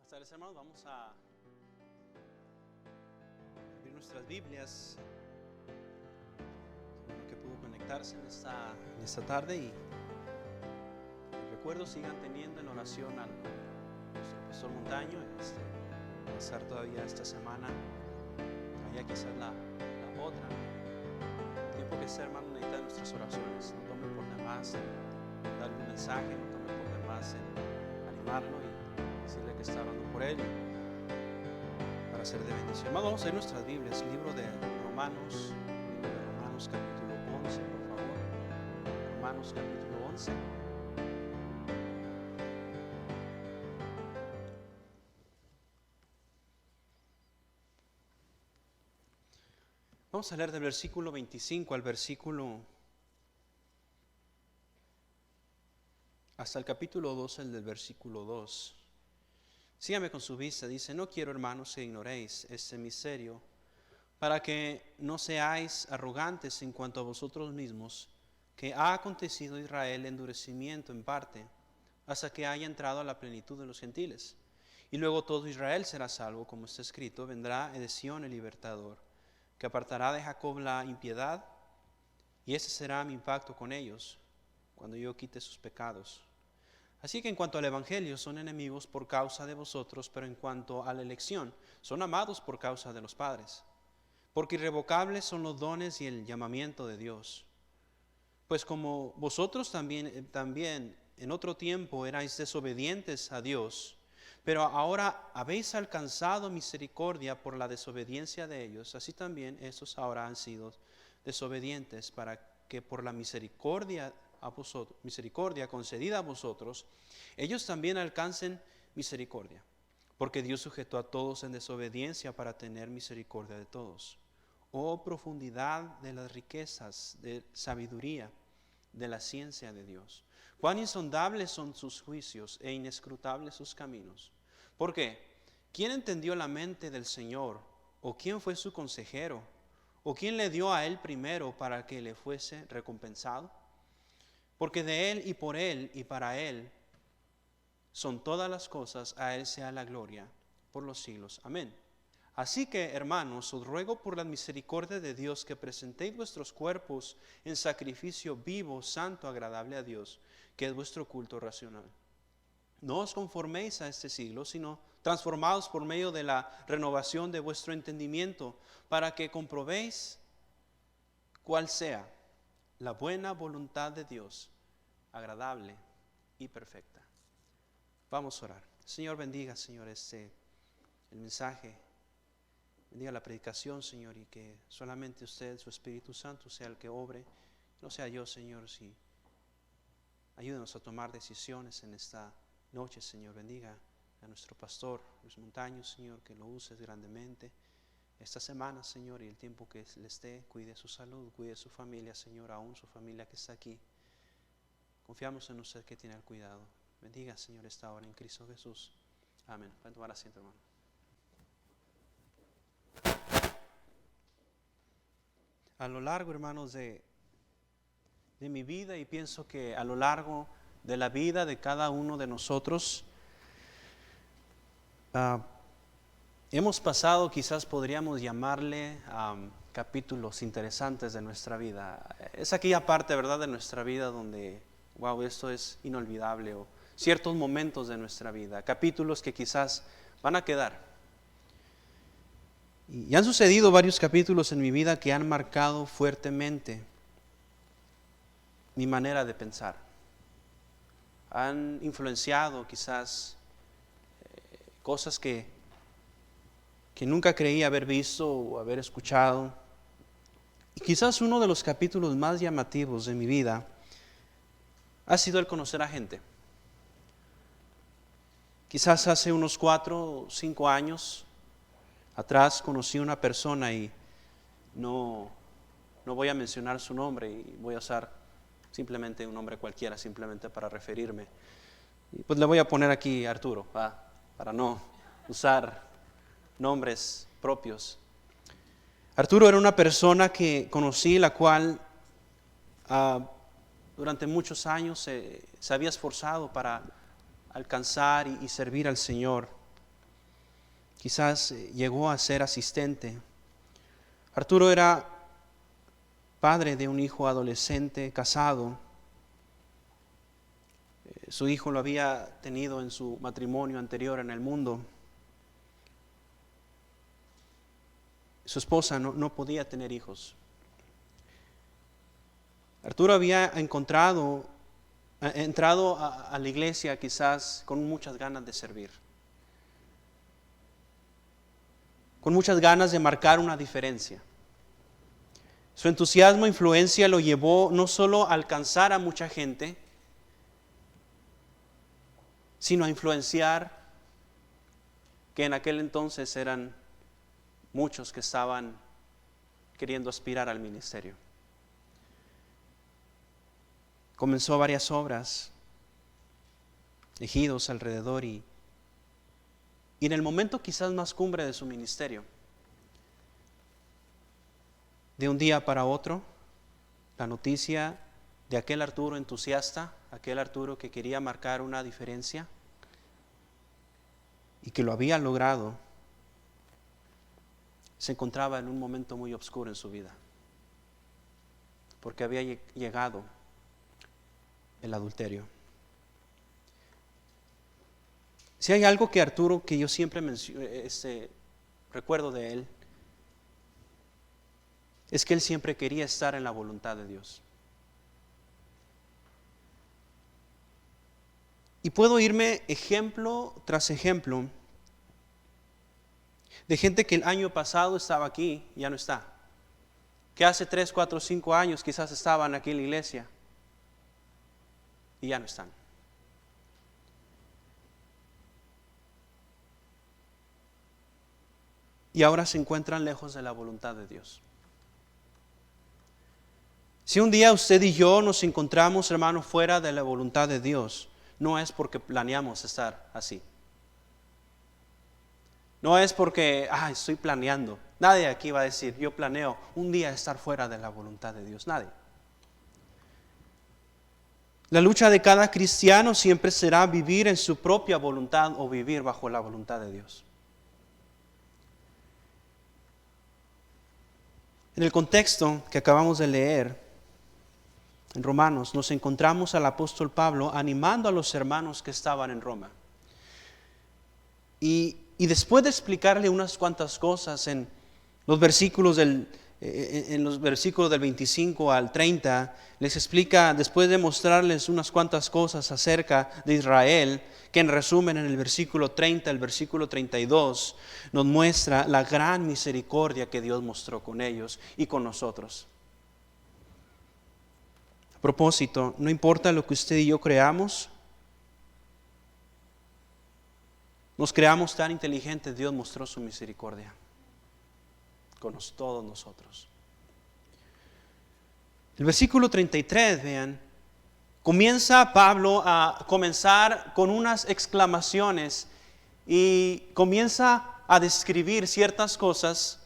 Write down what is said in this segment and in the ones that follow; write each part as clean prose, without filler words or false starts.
Buenas tardes, hermanos. Vamos a abrir nuestras Biblias. Qué bueno que pudo conectarse en esta tarde y recuerdo sigan teniendo en oración al nuestro pastor Montaño. Va a estar todavía esta semana, allá quizás la otra. El tiempo que sea, hermano, necesita nuestras oraciones. No tome por demás en darle un mensaje, no tome por demás en animarlo y decirle que está orando por él para ser de bendición. Hermano, vamos a ver nuestras Biblias, libro de Romanos capítulo 11, por favor. Romanos capítulo 11. Vamos a leer del versículo 25 al versículo hasta el capítulo 12, el del versículo 2. Sígame con su vista. Dice: no quiero, hermanos, que ignoréis este misterio, para que no seáis arrogantes en cuanto a vosotros mismos, que ha acontecido a Israel endurecimiento en parte, hasta que haya entrado a la plenitud de los gentiles. Y luego todo Israel será salvo, como está escrito: vendrá de Sión el libertador, que apartará de Jacob la impiedad, y ese será mi pacto con ellos, cuando yo quite sus pecados. Así que en cuanto al evangelio, son enemigos por causa de vosotros, pero en cuanto a la elección, son amados por causa de los padres. Porque irrevocables son los dones y el llamamiento de Dios. Pues como vosotros también en otro tiempo erais desobedientes a Dios, pero ahora habéis alcanzado misericordia por la desobediencia de ellos, así también estos ahora han sido desobedientes, para que por la misericordia concedida a vosotros, ellos también alcancen misericordia. Porque Dios sujetó a todos en desobediencia para tener misericordia de todos. Oh profundidad de las riquezas de sabiduría, de la ciencia de Dios. Cuán insondables son sus juicios e inescrutables sus caminos. ¿Por qué? ¿Quién entendió la mente del Señor? ¿O quién fue su consejero? ¿O quién le dio a él primero para que le fuese recompensado? Porque de él y para él son todas las cosas, a él sea la gloria por los siglos. Amén. Así que, hermanos, os ruego por la misericordia de Dios que presentéis vuestros cuerpos en sacrificio vivo, santo, agradable a Dios, que es vuestro culto racional. No os conforméis a este siglo, sino transformados por medio de la renovación de vuestro entendimiento, para que comprobéis cuál sea la buena voluntad de Dios, agradable y perfecta. Vamos a orar. Señor, bendiga, Señor, el mensaje. Bendiga la predicación, Señor, y que solamente usted, su Espíritu Santo, sea el que obre. No sea yo, Señor, sí. Ayúdenos a tomar decisiones en esta noche, Señor. Bendiga a nuestro pastor, Luis Montaño, Señor, que lo uses grandemente esta semana, Señor, y el tiempo que le esté. Cuide su salud, cuide su familia, Señor, aún su familia que está aquí. Confiamos en usted que tiene el cuidado. Bendiga, Señor, esta hora en Cristo Jesús. Amén. Pueden tomar asiento, hermano. A lo largo, hermanos, de mi vida, y pienso que a lo largo de la vida de cada uno de nosotros, hemos pasado, quizás podríamos llamarle capítulos interesantes de nuestra vida. Es aquella parte, ¿verdad?, de nuestra vida donde, wow, esto es inolvidable, o ciertos momentos de nuestra vida, capítulos que quizás van a quedar. Y han sucedido varios capítulos en mi vida que han marcado fuertemente mi manera de pensar. Han influenciado quizás cosas que nunca creí haber visto o haber escuchado. Y quizás uno de los capítulos más llamativos de mi vida ha sido el conocer a gente. Quizás hace unos 4 o 5 años atrás conocí a una persona, y no voy a mencionar su nombre, y voy a usar simplemente un nombre cualquiera, simplemente para referirme. Y pues le voy a poner aquí Arturo, para no usar nombres propios. Arturo era una persona que conocí, la cual durante muchos años se había esforzado para alcanzar y servir al Señor. quizás llegó a ser asistente. Arturo era padre de un hijo adolescente, casado. Su hijo lo había tenido en su matrimonio anterior en el mundo. Su esposa no podía tener hijos. Arturo había entrado a la iglesia quizás con muchas ganas de servir, con muchas ganas de marcar una diferencia. Su entusiasmo e influencia lo llevó no solo a alcanzar a mucha gente, sino a influenciar, que en aquel entonces eran muchos que estaban queriendo aspirar al ministerio. Comenzó varias obras, ejidos alrededor y en el momento quizás más cumbre de su ministerio, de un día para otro, la noticia de aquel Arturo entusiasta, aquel Arturo que quería marcar una diferencia y que lo había logrado, se encontraba en un momento muy oscuro en su vida, porque había llegado el adulterio. Si hay algo que Arturo, que yo siempre recuerdo de él, es que él siempre quería estar en la voluntad de Dios. Y puedo irme ejemplo tras ejemplo de gente que el año pasado estaba aquí y ya no está. Que hace 3, 4, 5 años quizás estaban aquí en la iglesia y ya no están. Y ahora se encuentran lejos de la voluntad de Dios. Si un día usted y yo nos encontramos, hermanos, fuera de la voluntad de Dios, no es porque planeamos estar así. No es porque, estoy planeando. Nadie aquí va a decir, yo planeo un día estar fuera de la voluntad de Dios. Nadie. La lucha de cada cristiano siempre será vivir en su propia voluntad o vivir bajo la voluntad de Dios. En el contexto que acabamos de leer, en Romanos, nos encontramos al apóstol Pablo animando a los hermanos que estaban en Roma. Y después de explicarle unas cuantas cosas en los versículos del 25 al 30, les explica, después de mostrarles unas cuantas cosas acerca de Israel, que en resumen en el versículo 30, el versículo 32, nos muestra la gran misericordia que Dios mostró con ellos y con nosotros. A propósito, no importa lo que usted y yo creamos, nos creamos tan inteligentes, Dios mostró su misericordia con todos nosotros. El versículo 33, vean, comienza Pablo a comenzar con unas exclamaciones y comienza a describir ciertas cosas,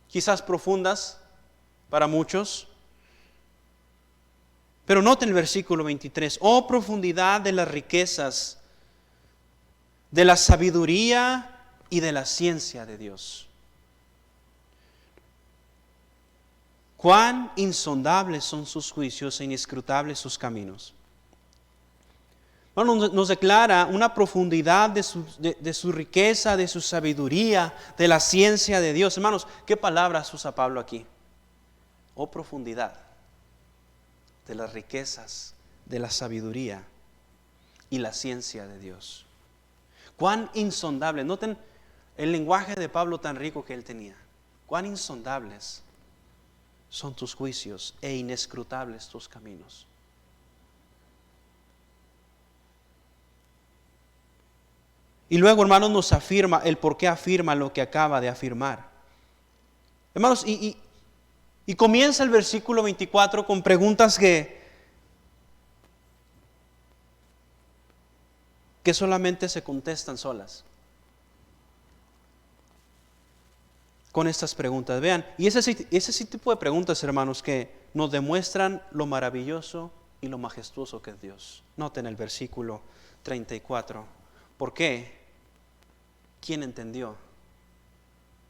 quizás profundas para muchos. Pero noten el versículo 23, oh profundidad de las riquezas, de la sabiduría y de la ciencia de Dios. Cuán insondables son sus juicios e inescrutables sus caminos. Bueno, nos declara una profundidad de su riqueza, de su sabiduría, de la ciencia de Dios. Hermanos, ¿qué palabras usa Pablo aquí? Oh profundidad de las riquezas, de la sabiduría y la ciencia de Dios. Cuán insondable, noten el lenguaje de Pablo tan rico que él tenía. Cuán insondables son tus juicios e inescrutables tus caminos. Y luego, hermanos, nos afirma el por qué afirma lo que acaba de afirmar. Hermanos, y comienza el versículo 24 con preguntas que solamente se contestan solas. Con estas preguntas, vean, y ese tipo de preguntas, hermanos, que nos demuestran lo maravilloso y lo majestuoso que es Dios. Noten el versículo 34. ¿Por qué? ¿quién entendió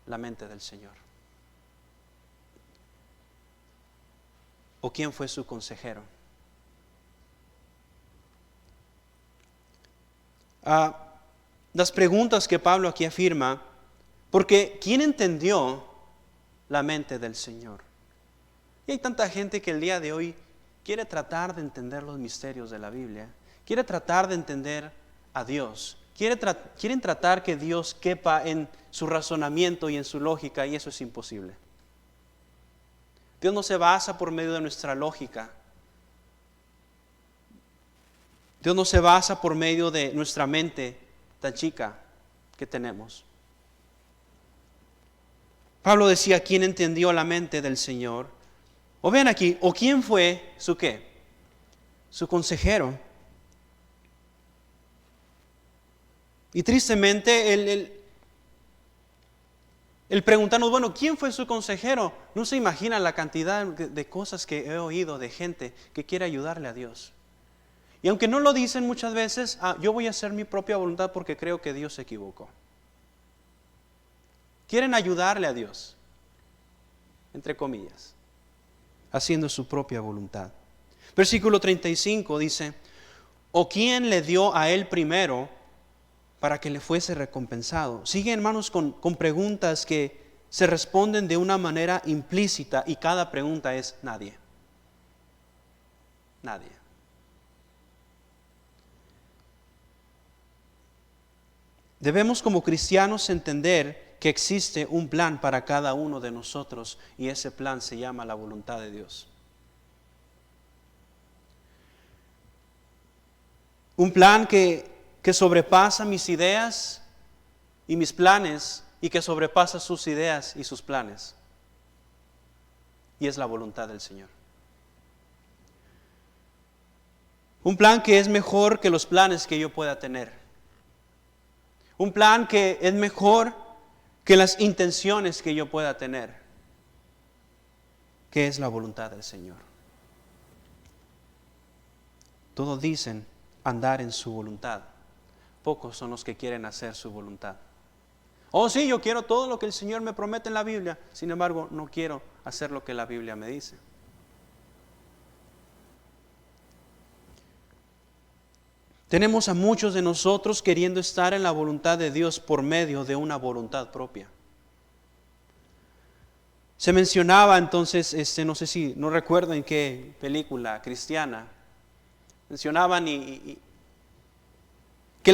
la mente del Señor? ¿O quién fue su consejero? Las preguntas que Pablo aquí afirma, porque ¿quién entendió la mente del Señor? Y hay tanta gente que el día de hoy quiere tratar de entender los misterios de la Biblia, quiere tratar de entender a Dios, quieren tratar que Dios quepa en su razonamiento y en su lógica, y eso es imposible. Dios no se basa por medio de nuestra lógica. Dios no se basa por medio de nuestra mente tan chica que tenemos. Pablo decía, ¿quién entendió la mente del Señor? O vean aquí, ¿o quién fue su qué? Su consejero. Y tristemente el preguntarnos, bueno, ¿quién fue su consejero? No se imagina la cantidad de cosas que he oído de gente que quiere ayudarle a Dios. Y aunque no lo dicen muchas veces, yo voy a hacer mi propia voluntad porque creo que Dios se equivocó. Quieren ayudarle a Dios, entre comillas, haciendo su propia voluntad. Versículo 35 dice, ¿o quién le dio a él primero para que le fuese recompensado? Sigue, hermanos, con preguntas que se responden de una manera implícita, y cada pregunta es nadie. Nadie. Debemos como cristianos entender que existe un plan para cada uno de nosotros, y ese plan se llama la voluntad de Dios. Un plan que sobrepasa mis ideas y mis planes, y que sobrepasa sus ideas y sus planes. Y es la voluntad del Señor. Un plan que es mejor que los planes que yo pueda tener. Un plan que es mejor que las intenciones que yo pueda tener. ¿Qué es la voluntad del Señor? Todos dicen andar en su voluntad. Pocos son los que quieren hacer su voluntad. Oh, sí, yo quiero todo lo que el Señor me promete en la Biblia. Sin embargo, no quiero hacer lo que la Biblia me dice. Tenemos a muchos de nosotros queriendo estar en la voluntad de Dios por medio de una voluntad propia. Se mencionaba entonces, no sé si, no recuerdo en qué película cristiana, mencionaban que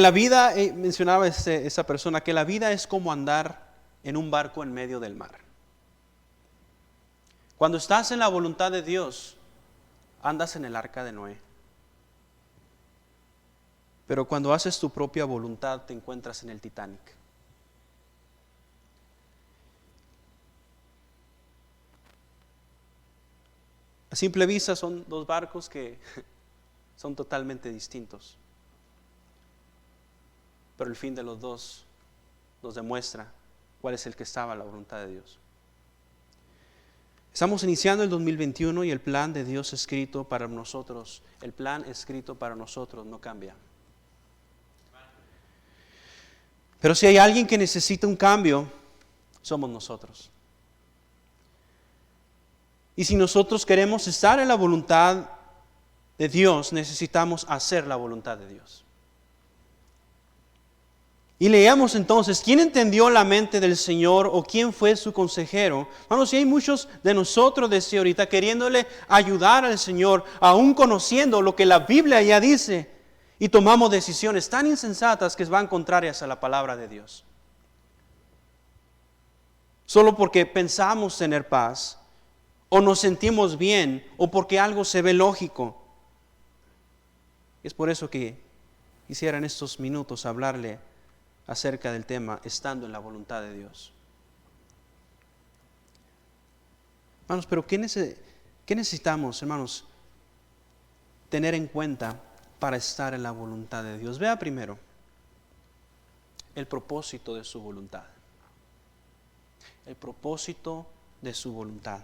la vida, mencionaba esa persona, que la vida es como andar en un barco en medio del mar. Cuando estás en la voluntad de Dios, andas en el arca de Noé. Pero cuando haces tu propia voluntad, te encuentras en el Titanic. A simple vista son dos barcos que son totalmente distintos. Pero el fin de los dos nos demuestra cuál es el que estaba en la voluntad de Dios. Estamos iniciando el 2021 y el plan de Dios escrito para nosotros, el plan escrito para nosotros no cambia. Pero si hay alguien que necesita un cambio, somos nosotros. Y si nosotros queremos estar en la voluntad de Dios, necesitamos hacer la voluntad de Dios. Y leamos entonces, ¿quién entendió la mente del Señor o quién fue su consejero? Bueno, si hay muchos de nosotros desde ahorita queriéndole ayudar al Señor, aún conociendo lo que la Biblia ya dice, y tomamos decisiones tan insensatas que van contrarias a la palabra de Dios. Solo porque pensamos tener paz, o nos sentimos bien, o porque algo se ve lógico. Es por eso que quisiera en estos minutos hablarle acerca del tema, estando en la voluntad de Dios. Hermanos, pero ¿qué necesitamos, hermanos, tener en cuenta para estar en la voluntad de Dios? Vea primero el propósito de su voluntad. El propósito de su voluntad.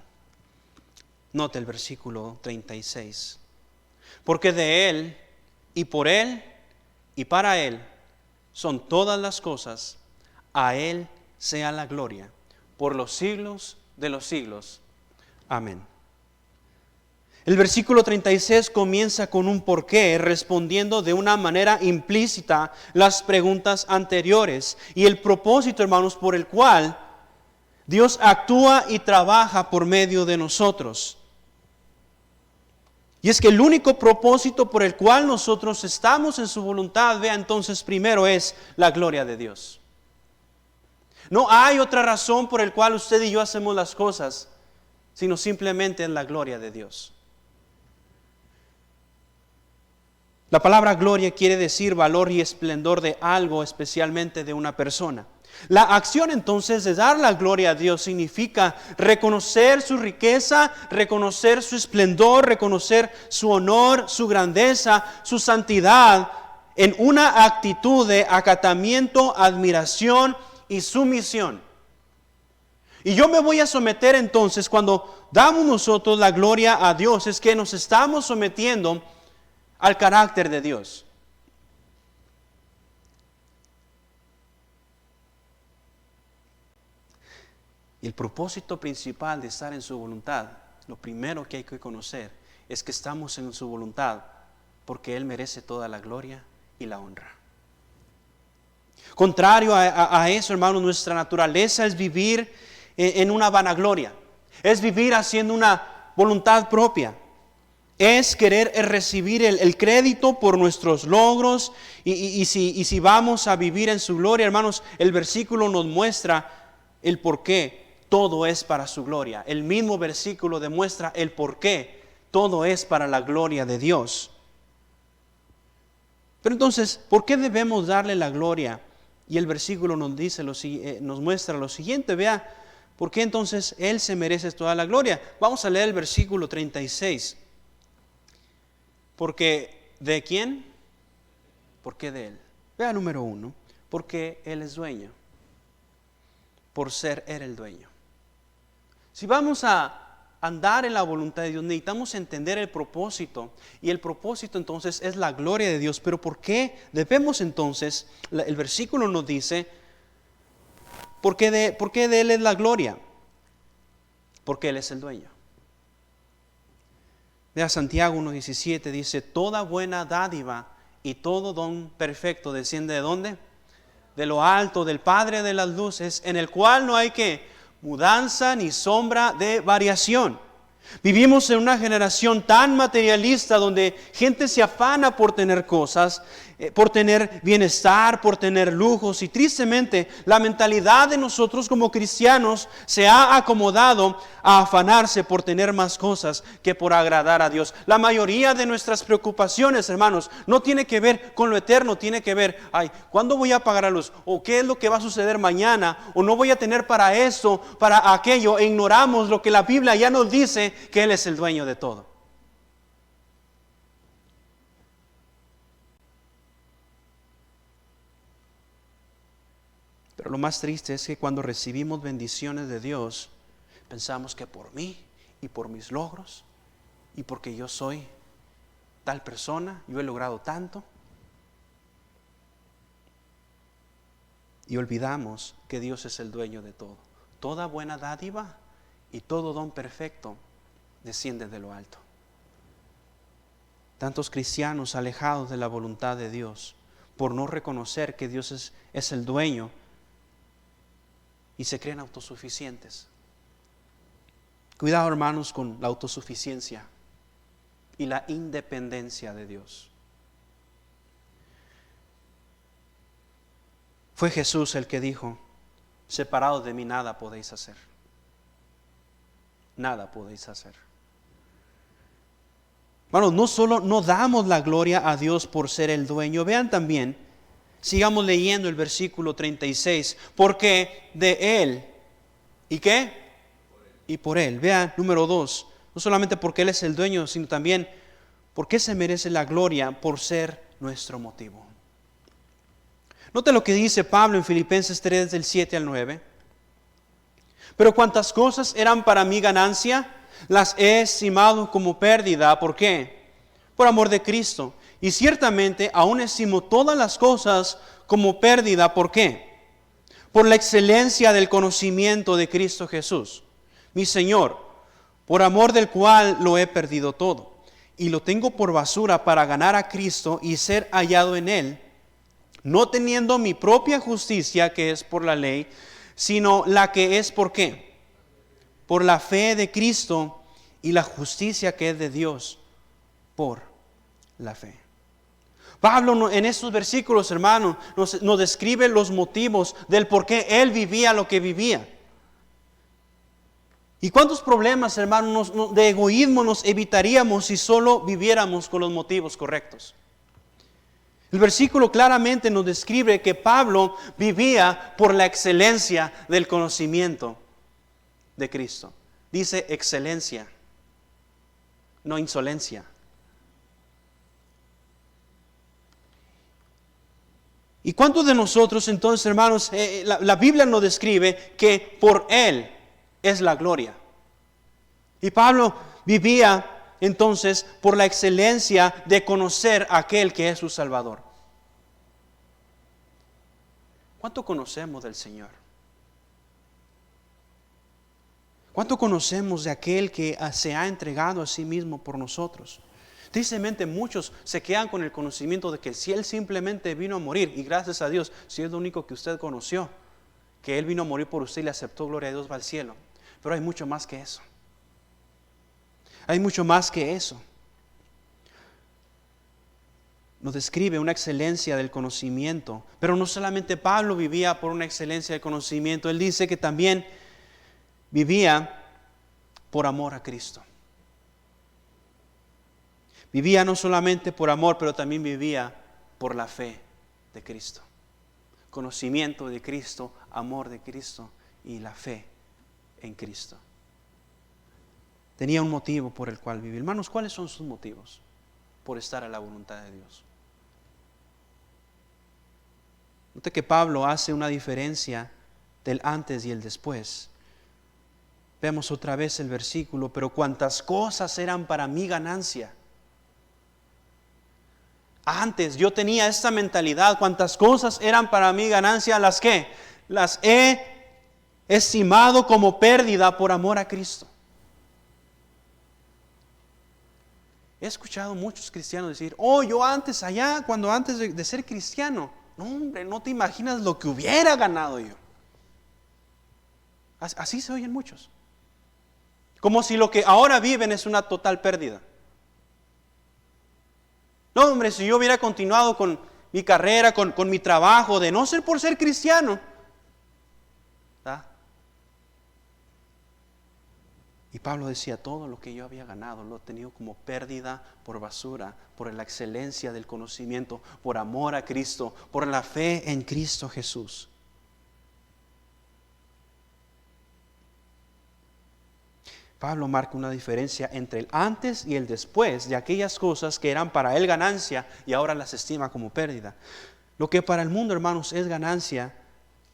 Note el versículo 36. Porque de Él, y por Él, y para Él, son todas las cosas. A Él sea la gloria por los siglos de los siglos. Amén. El versículo 36 comienza con un porqué, respondiendo de una manera implícita las preguntas anteriores y el propósito, hermanos, por el cual Dios actúa y trabaja por medio de nosotros. Y es que el único propósito por el cual nosotros estamos en su voluntad, vea entonces primero, es la gloria de Dios. No hay otra razón por el cual usted y yo hacemos las cosas, sino simplemente en la gloria de Dios. La palabra gloria quiere decir valor y esplendor de algo, especialmente de una persona. La acción entonces de dar la gloria a Dios significa reconocer su riqueza, reconocer su esplendor, reconocer su honor, su grandeza, su santidad en una actitud de acatamiento, admiración y sumisión. Y yo me voy a someter entonces, cuando damos nosotros la gloria a Dios, es que nos estamos sometiendo al carácter de Dios. Y el propósito principal de estar en su voluntad, lo primero que hay que conocer, es que estamos en su voluntad porque Él merece toda la gloria y la honra. Contrario a eso, hermanos, nuestra naturaleza es vivir en una vanagloria, es vivir haciendo una voluntad propia. Es querer recibir el crédito por nuestros logros y si vamos a vivir en su gloria, hermanos, el versículo nos muestra el por qué todo es para su gloria. El mismo versículo demuestra el por qué todo es para la gloria de Dios. Pero entonces, ¿por qué debemos darle la gloria? Y el versículo nos dice, nos muestra lo siguiente, vea, ¿por qué entonces Él se merece toda la gloria? Vamos a leer el versículo 36. Porque ¿de quién? ¿Por qué de Él? Vea número 1, porque Él es dueño. Por ser Él el dueño. Si vamos a andar en la voluntad de Dios, necesitamos entender el propósito. Y el propósito entonces es la gloria de Dios. Pero ¿por qué debemos entonces? El versículo nos dice, ¿por qué de Él es la gloria? Porque Él es el dueño. Vea Santiago 1:17, dice, toda buena dádiva y todo don perfecto desciende ¿de dónde? De lo alto, del Padre de las luces, en el cual no hay que mudanza ni sombra de variación. Vivimos en una generación tan materialista donde gente se afana por tener cosas, por tener bienestar, por tener lujos, y tristemente la mentalidad de nosotros como cristianos se ha acomodado a afanarse por tener más cosas que por agradar a Dios. La mayoría de nuestras preocupaciones, hermanos, no tiene que ver con lo eterno, tiene que ver, ¿cuándo voy a pagar la luz? ¿O qué es lo que va a suceder mañana? ¿O no voy a tener para esto, para aquello? E ignoramos lo que la Biblia ya nos dice, que Él es el dueño de todo. Pero lo más triste es que cuando recibimos bendiciones de Dios, pensamos que por mí y por mis logros y porque yo soy tal persona, yo he logrado tanto. Y olvidamos que Dios es el dueño de todo. Toda buena dádiva y todo don perfecto desciende de lo alto. Tantos cristianos alejados de la voluntad de Dios por no reconocer que Dios es el dueño y se creen autosuficientes. Cuidado, hermanos, con la autosuficiencia y la independencia de Dios. Fue Jesús el que dijo, separados de mí nada podéis hacer. Nada podéis hacer. Hermanos, no solo no damos la gloria a Dios por ser el dueño, vean también, sigamos leyendo el versículo 36, porque de Él, ¿y qué? Y por Él. Vean, número 2, no solamente porque Él es el dueño, sino también porque se merece la gloria por ser nuestro motivo. Note lo que dice Pablo en Filipenses 3, del 7 al 9. Pero cuantas cosas eran para mí ganancia, las he estimado como pérdida. ¿Por qué? Por amor de Cristo. Y ciertamente aún estimo todas las cosas como pérdida. ¿Por qué? por la excelencia del conocimiento de Cristo Jesús, mi Señor, por amor del cual lo he perdido todo, y lo tengo por basura para ganar a Cristo y ser hallado en Él, no teniendo mi propia justicia, que es por la ley, sino la que es ¿por qué? Por la fe de Cristo y la justicia que es de Dios por la fe. Pablo en estos versículos, hermanos, nos describe los motivos del por qué él vivía lo que vivía. ¿Y cuántos problemas, hermanos, de egoísmo nos evitaríamos si solo viviéramos con los motivos correctos? El versículo claramente nos describe que Pablo vivía por la excelencia del conocimiento de Cristo. Dice excelencia, no insolencia. ¿Y cuántos de nosotros entonces, hermanos, la Biblia nos describe que por Él es la gloria? Y Pablo vivía entonces por la excelencia de conocer a aquel que es su Salvador. ¿Cuánto conocemos del Señor? ¿Cuánto conocemos de aquel que se ha entregado a sí mismo por nosotros? Tristemente muchos se quedan con el conocimiento de que si Él simplemente vino a morir, y gracias a Dios, si es lo único que usted conoció, que Él vino a morir por usted y le aceptó, gloria a Dios, va al cielo. Pero hay mucho más que eso. Hay mucho más que eso. Nos describe una excelencia del conocimiento, pero no solamente Pablo vivía por una excelencia del conocimiento, él dice que también vivía por amor a Cristo. Vivía no solamente por amor, pero también vivía por la fe de Cristo. Conocimiento de Cristo, amor de Cristo y la fe en Cristo. Tenía un motivo por el cual vivir. Hermanos, ¿cuáles son sus motivos por estar a la voluntad de Dios? Note que Pablo hace una diferencia del antes y el después. Vemos otra vez el versículo, pero cuantas cosas eran para mi ganancia. Antes yo tenía esta mentalidad, cuantas cosas eran para mi ganancia, ¿las qué? Las he estimado como pérdida por amor a Cristo. He escuchado muchos cristianos decir, yo antes allá, cuando antes de ser cristiano, no hombre, no te imaginas lo que hubiera ganado yo. Así se oyen muchos. Como si lo que ahora viven es una total pérdida. No, hombre, si yo hubiera continuado con mi carrera, con mi trabajo, de no ser por ser cristiano. ¿Ah? Y Pablo decía, todo lo que yo había ganado lo he tenido como pérdida por basura, por la excelencia del conocimiento, por amor a Cristo, por la fe en Cristo Jesús. Pablo marca una diferencia entre el antes y el después de aquellas cosas que eran para él ganancia y ahora las estima como pérdida. Lo que para el mundo, hermanos, es ganancia,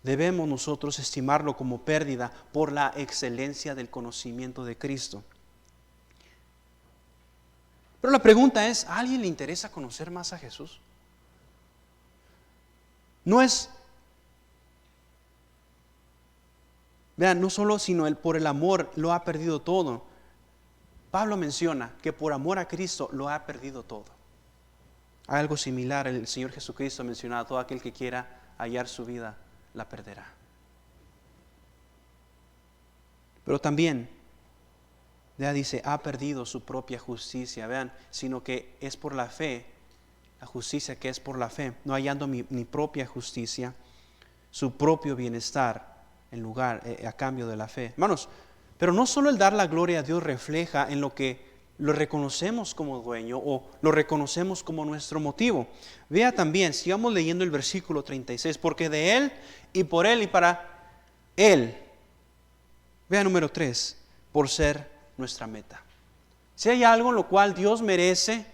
debemos nosotros estimarlo como pérdida por la excelencia del conocimiento de Cristo. Pero la pregunta es, ¿a alguien le interesa conocer más a Jesús? Vean, no solo sino por el amor lo ha perdido todo. Pablo menciona que por amor a Cristo lo ha perdido todo. Algo similar el Señor Jesucristo mencionaba, todo aquel que quiera hallar su vida la perderá. Pero también, ya dice, ha perdido su propia justicia, vean, sino que es por la fe, la justicia que es por la fe, no hallando mi propia justicia, su propio bienestar en lugar, a cambio de la fe. Hermanos, pero no solo el dar la gloria a Dios refleja en lo que lo reconocemos como dueño o lo reconocemos como nuestro motivo. Vea también, sigamos leyendo el versículo 36, porque de Él y por Él y para Él. Vea número 3, por ser nuestra meta. Si hay algo en lo cual Dios merece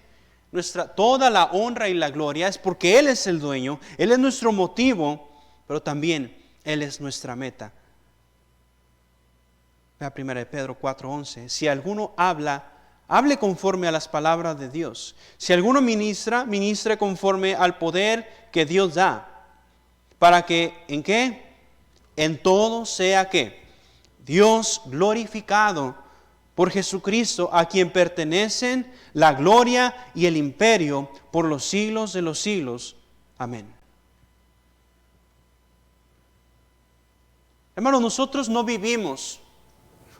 toda la honra y la gloria, es porque Él es el dueño, Él es nuestro motivo, pero también Él es nuestra meta. Vea 1 Pedro 4:11. Si alguno hable conforme a las palabras de Dios. Si alguno ministre conforme al poder que Dios da. Para que, ¿en qué? en todo sea que Dios glorificado por Jesucristo, a quien pertenecen la gloria y el imperio por los siglos de los siglos. Amén. Hermanos, nosotros no vivimos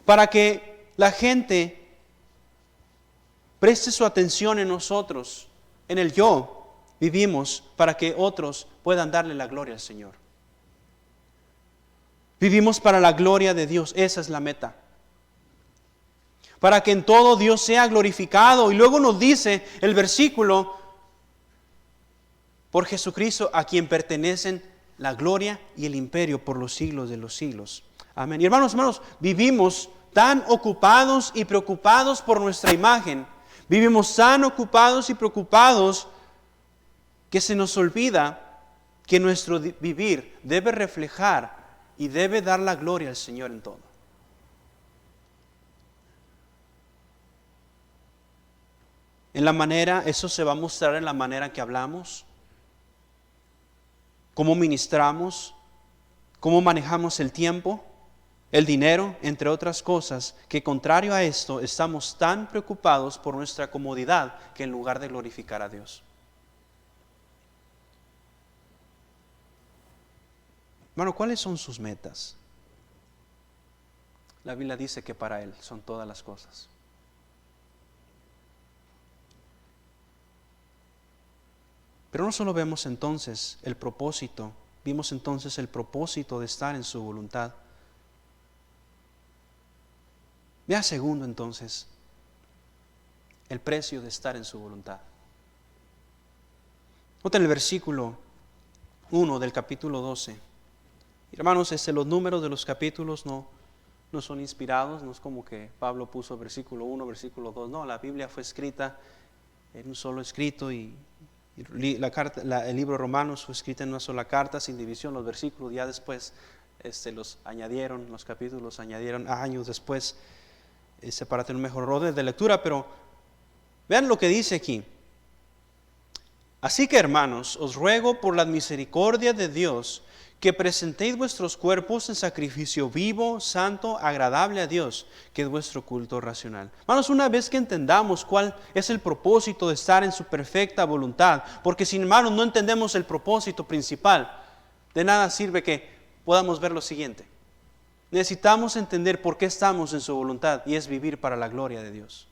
para que la gente preste su atención en nosotros, en el yo. Vivimos para que otros puedan darle la gloria al Señor. Vivimos para la gloria de Dios, esa es la meta. Para que en todo Dios sea glorificado. Y luego nos dice el versículo, por Jesucristo, a quien pertenecen la gloria y el imperio por los siglos de los siglos. Amén. Y hermanos, vivimos tan ocupados y preocupados por nuestra imagen. Vivimos tan ocupados y preocupados que se nos olvida que nuestro vivir debe reflejar y debe dar la gloria al Señor en todo. En la manera, eso se va a mostrar en la manera que hablamos, cómo ministramos, cómo manejamos el tiempo, el dinero, entre otras cosas, que contrario a esto estamos tan preocupados por nuestra comodidad que en lugar de glorificar a Dios. Hermano, ¿cuáles son sus metas? La Biblia dice que para Él son todas las cosas. Pero no solo vemos entonces el propósito, vimos entonces el propósito de estar en su voluntad. Vea segundo entonces, el precio de estar en su voluntad. Nota el versículo 1 del capítulo 12. Hermanos, los números de los capítulos no son inspirados, no es como que Pablo puso versículo 1, versículo 2, no, la Biblia fue escrita en un solo escrito y el libro de Romanos fue escrito en una sola carta, sin división, los versículos ya después los añadieron, los capítulos los añadieron años después, para tener un mejor orden de lectura, pero vean lo que dice aquí. Así que, hermanos, os ruego por la misericordia de Dios que presentéis vuestros cuerpos en sacrificio vivo, santo, agradable a Dios, que es vuestro culto racional. Hermanos, una vez que entendamos cuál es el propósito de estar en su perfecta voluntad, porque si, hermanos, no entendemos el propósito principal, de nada sirve que podamos ver lo siguiente. Necesitamos entender por qué estamos en su voluntad, y es vivir para la gloria de Dios.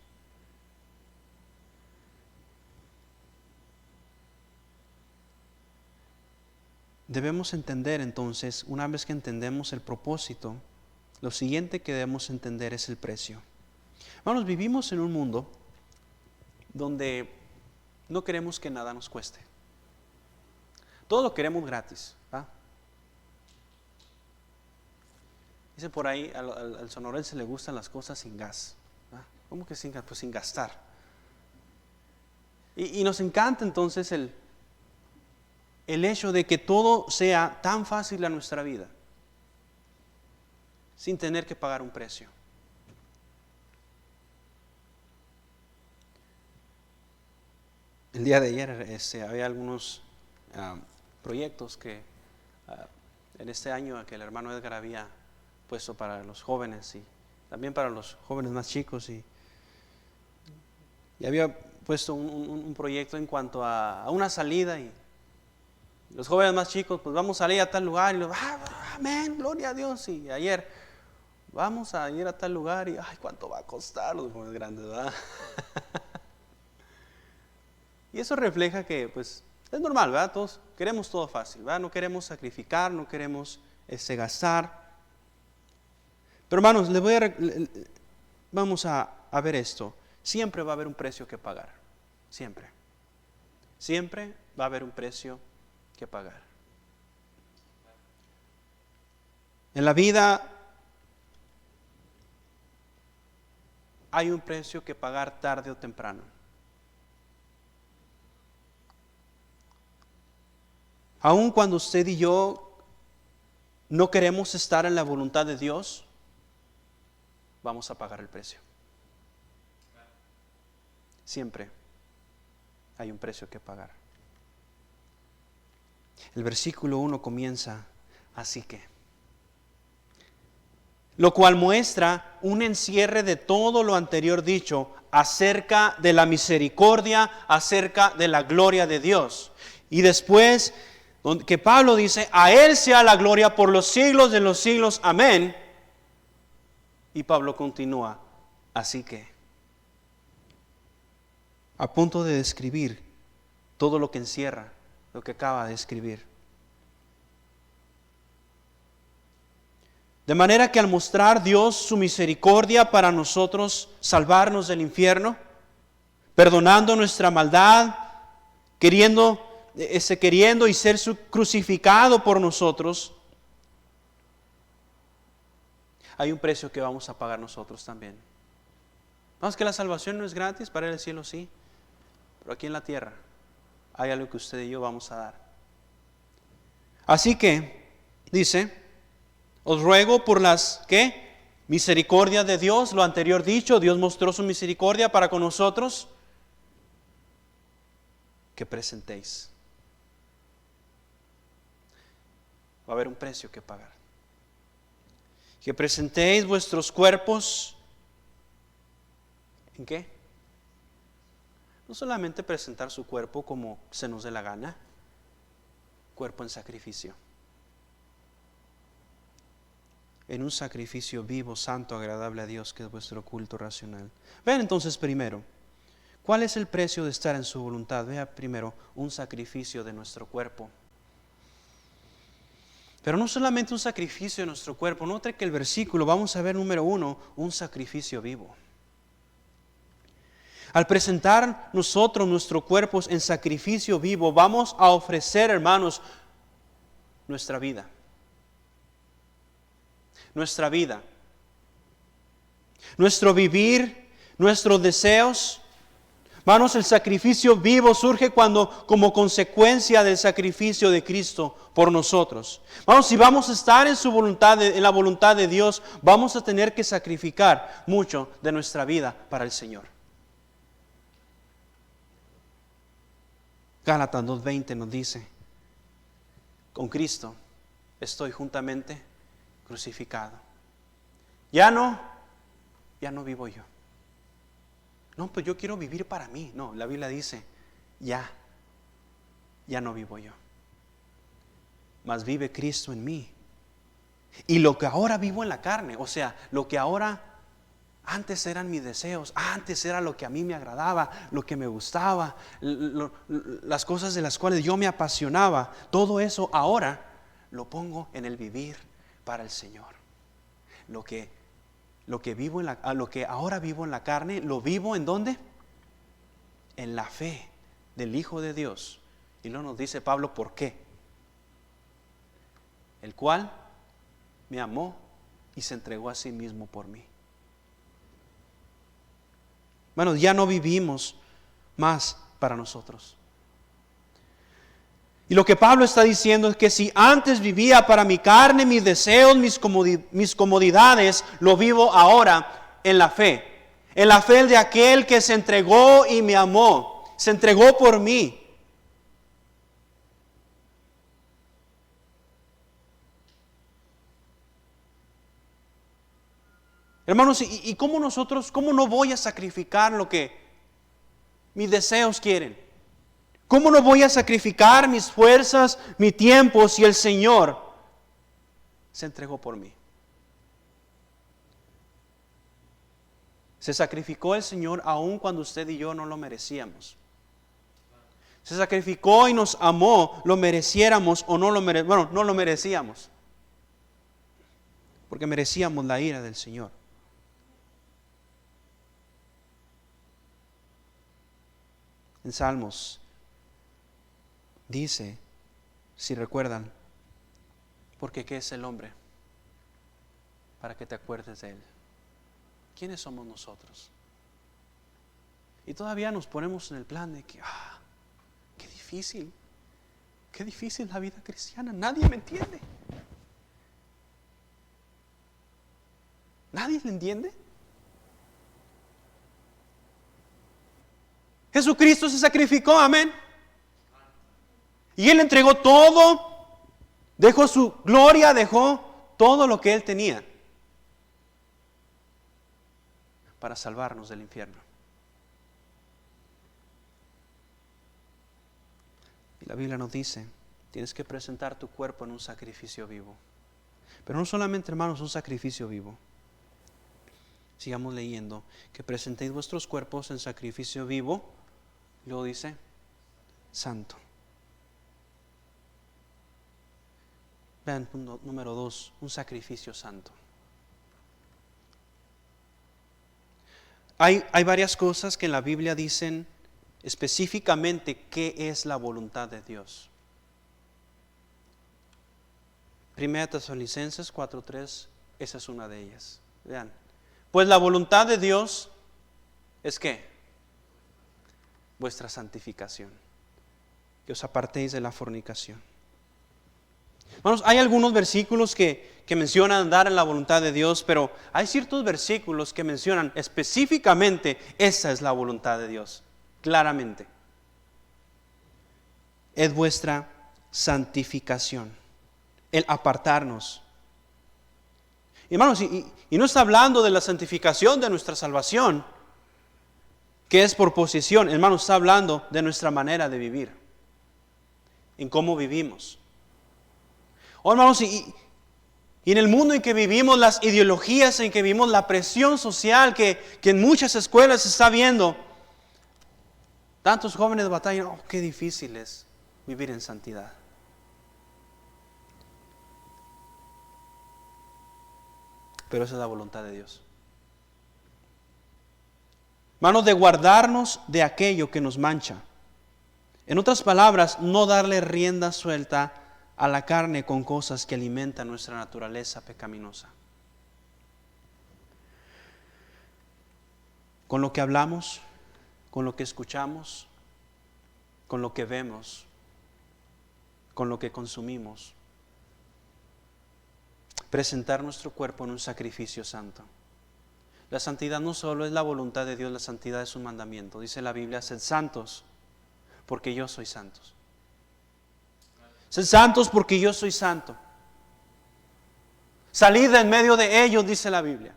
Debemos entender entonces, una vez que entendemos el propósito, lo siguiente que debemos entender es el precio. Hermanos, vivimos en un mundo donde no queremos que nada nos cueste. Todo lo queremos gratis. Dice por ahí, al sonorense le gustan las cosas sin gas. ¿Cómo que sin gas? Pues sin gastar. Y nos encanta entonces el hecho de que todo sea tan fácil a nuestra vida, sin tener que pagar un precio. El día de ayer había algunos proyectos que en este año que el hermano Edgar había puesto para los jóvenes y también para los jóvenes más chicos y había puesto un proyecto en cuanto a una salida y los jóvenes más chicos, pues vamos a salir a tal lugar y amén, gloria a Dios. Y ayer, vamos a ir a tal lugar y, ¿cuánto va a costar? Los jóvenes grandes, ¿verdad? Y eso refleja que, pues, es normal, ¿verdad? Todos queremos todo fácil, ¿verdad? No queremos sacrificar, no queremos gastar. Pero hermanos, vamos a ver esto. Siempre va a haber un precio que pagar. Siempre. Siempre va a haber un precio que pagar. En la vida hay un precio que pagar tarde o temprano. Aun cuando usted y yo no queremos estar en la voluntad de Dios, vamos a pagar el precio. Siempre hay un precio que pagar. El versículo 1 comienza, así que. lo cual muestra un encierre de todo lo anterior dicho acerca de la misericordia, acerca de la gloria de Dios. Y después, que Pablo dice, a Él sea la gloria por los siglos de los siglos, amén. Y Pablo continúa, así que, a punto de describir todo lo que encierra, lo que acaba de escribir. De manera que al mostrar Dios su misericordia para nosotros, salvarnos del infierno, perdonando nuestra maldad, queriendo y ser crucificado por nosotros, hay un precio que vamos a pagar nosotros también. Vamos, que la salvación no es gratis, para el cielo sí, pero aquí en la tierra hay algo que usted y yo vamos a dar. Así que, dice, os ruego por las, ¿qué? Misericordia de Dios, lo anterior dicho, Dios mostró su misericordia para con nosotros, que presentéis. Va a haber un precio que pagar. Que presentéis vuestros cuerpos, ¿en qué? No solamente presentar su cuerpo como se nos dé la gana, cuerpo en sacrificio. En un sacrificio vivo, santo, agradable a Dios, que es vuestro culto racional. Vean entonces primero, ¿cuál es el precio de estar en su voluntad? Vea primero, un sacrificio de nuestro cuerpo. Pero no solamente un sacrificio de nuestro cuerpo, note que el versículo, vamos a ver número 1, un sacrificio vivo. Al presentar nosotros nuestros cuerpos en sacrificio vivo, vamos a ofrecer, hermanos, nuestra vida. Nuestra vida, nuestro vivir, nuestros deseos. Hermanos, el sacrificio vivo surge como consecuencia del sacrificio de Cristo por nosotros. Hermanos, si vamos a estar en su voluntad, en la voluntad de Dios, vamos a tener que sacrificar mucho de nuestra vida para el Señor. Gálatas 2:20 nos dice, con Cristo estoy juntamente crucificado. Ya no vivo yo. No, pues yo quiero vivir para mí. No, la Biblia dice, ya no vivo yo. Mas vive Cristo en mí. Y lo que ahora vivo en la carne, o sea, lo que ahora antes eran mis deseos, antes era lo que a mí me agradaba, lo que me gustaba, las cosas de las cuales yo me apasionaba, todo eso ahora lo pongo en el vivir para el Señor. Lo que ahora vivo en la carne, lo vivo ¿en dónde? En la fe del Hijo de Dios. Y luego nos dice Pablo, ¿por qué? El cual me amó y se entregó a sí mismo por mí. Bueno, ya no vivimos más para nosotros. Y lo que Pablo está diciendo es que si antes vivía para mi carne, mis deseos, mis comodidades, lo vivo ahora en la fe. En la fe de aquel que se entregó y me amó. Se entregó por mí. Hermanos, ¿y cómo no voy a sacrificar lo que mis deseos quieren? ¿Cómo no voy a sacrificar mis fuerzas, mi tiempo, si el Señor se entregó por mí? Se sacrificó el Señor aun cuando usted y yo no lo merecíamos. Se sacrificó y nos amó, lo mereciéramos o no lo merecíamos. Bueno, no lo merecíamos, porque merecíamos la ira del Señor. En Salmos dice, si recuerdan, porque ¿qué es el hombre? Para que te acuerdes de él. ¿Quiénes somos nosotros? Y todavía nos ponemos en el plan de que, qué difícil la vida cristiana, nadie me entiende. ¿Nadie le entiende? Jesucristo se sacrificó, amén. Y Él entregó todo, dejó su gloria, dejó todo lo que Él tenía. para salvarnos del infierno. Y la Biblia nos dice, tienes que presentar tu cuerpo en un sacrificio vivo. Pero no solamente, hermanos, un sacrificio vivo. Sigamos leyendo, que presentéis vuestros cuerpos en sacrificio vivo, luego dice, santo. Vean, punto número 2, un sacrificio santo. Hay varias cosas que en la Biblia dicen específicamente qué es la voluntad de Dios. 1 Tesalonicenses 4:3, esa es una de ellas. Vean, pues la voluntad de Dios es ¿qué? Vuestra santificación, que os apartéis de la fornicación. Hermanos, hay algunos versículos que mencionan andar en la voluntad de Dios, pero hay ciertos versículos que mencionan específicamente esa es la voluntad de Dios, claramente. Es vuestra santificación, el apartarnos. Hermanos, y no está hablando de la santificación de nuestra salvación, que es por posición. Hermanos, está hablando de nuestra manera de vivir, en cómo vivimos. Hermanos, y en el mundo en que vivimos, las ideologías en que vivimos, la presión social que en muchas escuelas se está viendo, tantos jóvenes batallan, qué difícil es vivir en santidad. Pero esa es la voluntad de Dios. Hermanos, de guardarnos de aquello que nos mancha. En otras palabras, no darle rienda suelta a la carne con cosas que alimentan nuestra naturaleza pecaminosa. Con lo que hablamos, con lo que escuchamos, con lo que vemos, con lo que consumimos. Presentar nuestro cuerpo en un sacrificio santo. La santidad no solo es la voluntad de Dios, la santidad es un mandamiento. Dice la Biblia, sed santos, porque yo soy santo. Sed santos porque yo soy santo. Salid de en medio de ellos, dice la Biblia.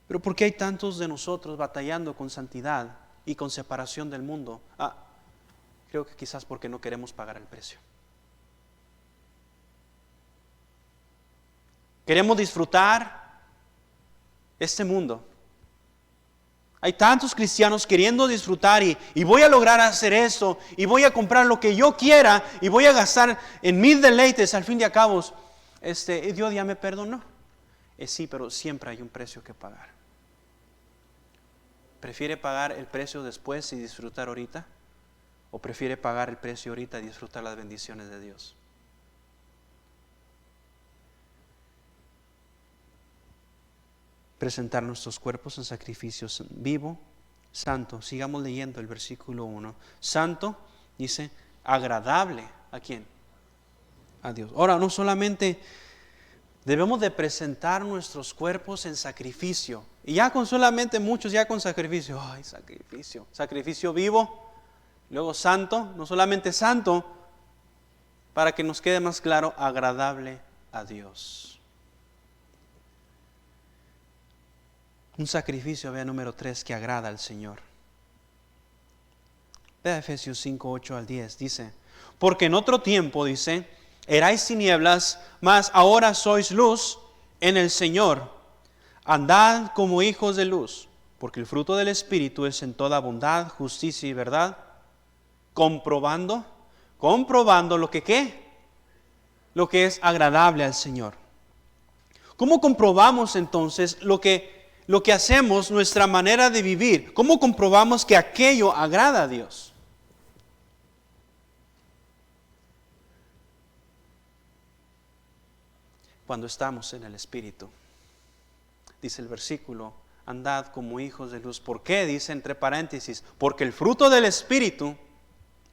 Pero ¿por qué hay tantos de nosotros batallando con santidad y con separación del mundo? Creo que quizás porque no queremos pagar el precio. Queremos disfrutar este mundo. Hay tantos cristianos queriendo disfrutar y voy a lograr hacer esto y voy a comprar lo que yo quiera y voy a gastar en mis deleites. Al fin y al cabo, Dios ya me perdonó. Sí, pero siempre hay un precio que pagar. ¿Prefiere pagar el precio después y disfrutar ahorita? ¿O prefiere pagar el precio ahorita y disfrutar las bendiciones de Dios? Presentar nuestros cuerpos en sacrificio vivo, santo. Sigamos leyendo el versículo 1. Santo, dice, agradable. ¿A quién? A Dios. Ahora, no solamente debemos de presentar nuestros cuerpos en sacrificio. Y ya con solamente muchos, ya con sacrificio. Sacrificio. Sacrificio vivo. Luego santo. No solamente santo, para que nos quede más claro, agradable a Dios. Un sacrificio, vea número 3, que agrada al Señor. Vea Efesios 5, 8 al 10, dice, porque en otro tiempo, dice, erais tinieblas, mas ahora sois luz en el Señor. Andad como hijos de luz, porque el fruto del Espíritu es en toda bondad, justicia y verdad, comprobando lo que ¿qué? Lo que es agradable al Señor. ¿Cómo comprobamos entonces lo que hacemos, nuestra manera de vivir? ¿Cómo comprobamos que aquello agrada a Dios? Cuando estamos en el Espíritu. Dice el versículo, andad como hijos de luz. ¿Por qué? Dice entre paréntesis, porque el fruto del Espíritu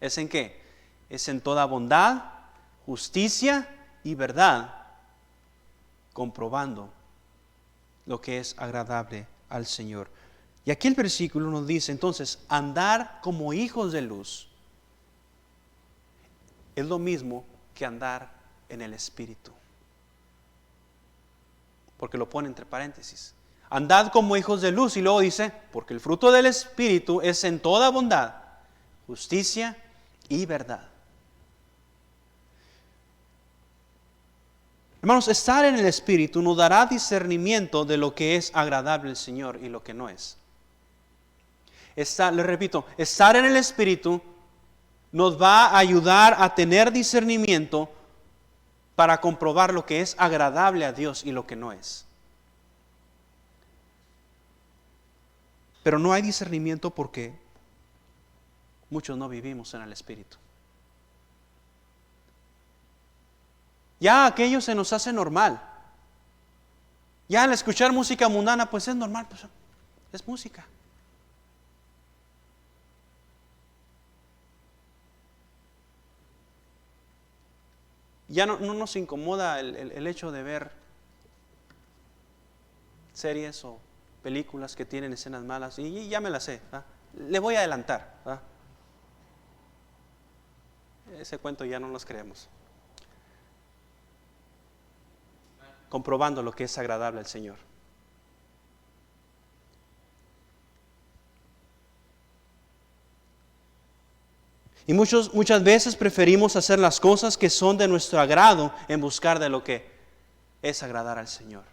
es ¿en qué? Es en toda bondad, justicia y verdad, comprobando lo que es agradable al Señor. Y aquí el versículo nos dice entonces, andar como hijos de luz es lo mismo que andar en el Espíritu. porque lo pone entre paréntesis. Andad como hijos de luz, y luego dice, porque el fruto del Espíritu es en toda bondad, justicia y verdad. Hermanos, estar en el Espíritu nos dará discernimiento de lo que es agradable al Señor y lo que no es. Les repito, estar en el Espíritu nos va a ayudar a tener discernimiento para comprobar lo que es agradable a Dios y lo que no es. Pero no hay discernimiento porque muchos no vivimos en el Espíritu. Ya aquello se nos hace normal. Ya al escuchar música mundana, pues es normal, pues es música. Ya no nos incomoda el hecho de ver series o películas que tienen escenas malas, y ya me las sé, ¿verdad? Le voy a adelantar, ¿verdad? Ese cuento ya no nos creemos. Comprobando lo que es agradable al Señor. Y muchas veces preferimos hacer las cosas que son de nuestro agrado en buscar de lo que es agradar al Señor.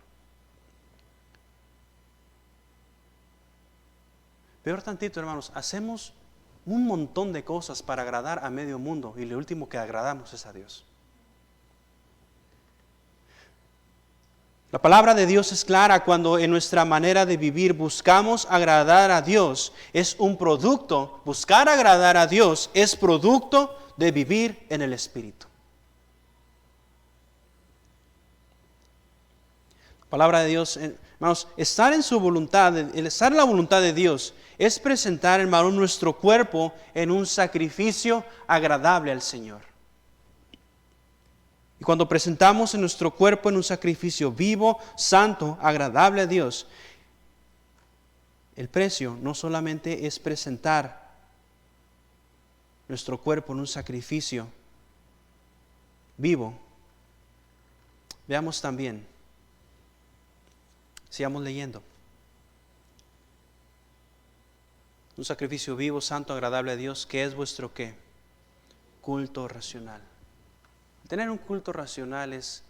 Peor tantito, hermanos, hacemos un montón de cosas para agradar a medio mundo y lo último que agradamos es a Dios. La palabra de Dios es clara cuando en nuestra manera de vivir buscamos agradar a Dios. Es un producto, buscar agradar a Dios es producto de vivir en el Espíritu. La palabra de Dios, hermanos, estar en su voluntad, el estar en la voluntad de Dios es presentar, hermano, nuestro cuerpo en un sacrificio agradable al Señor. Y cuando presentamos en nuestro cuerpo en un sacrificio vivo, santo, agradable a Dios, el precio no solamente es presentar nuestro cuerpo en un sacrificio vivo. Veamos también, sigamos leyendo. Un sacrificio vivo, santo, agradable a Dios, que es vuestro ¿qué? Culto racional. Tener un culto racional es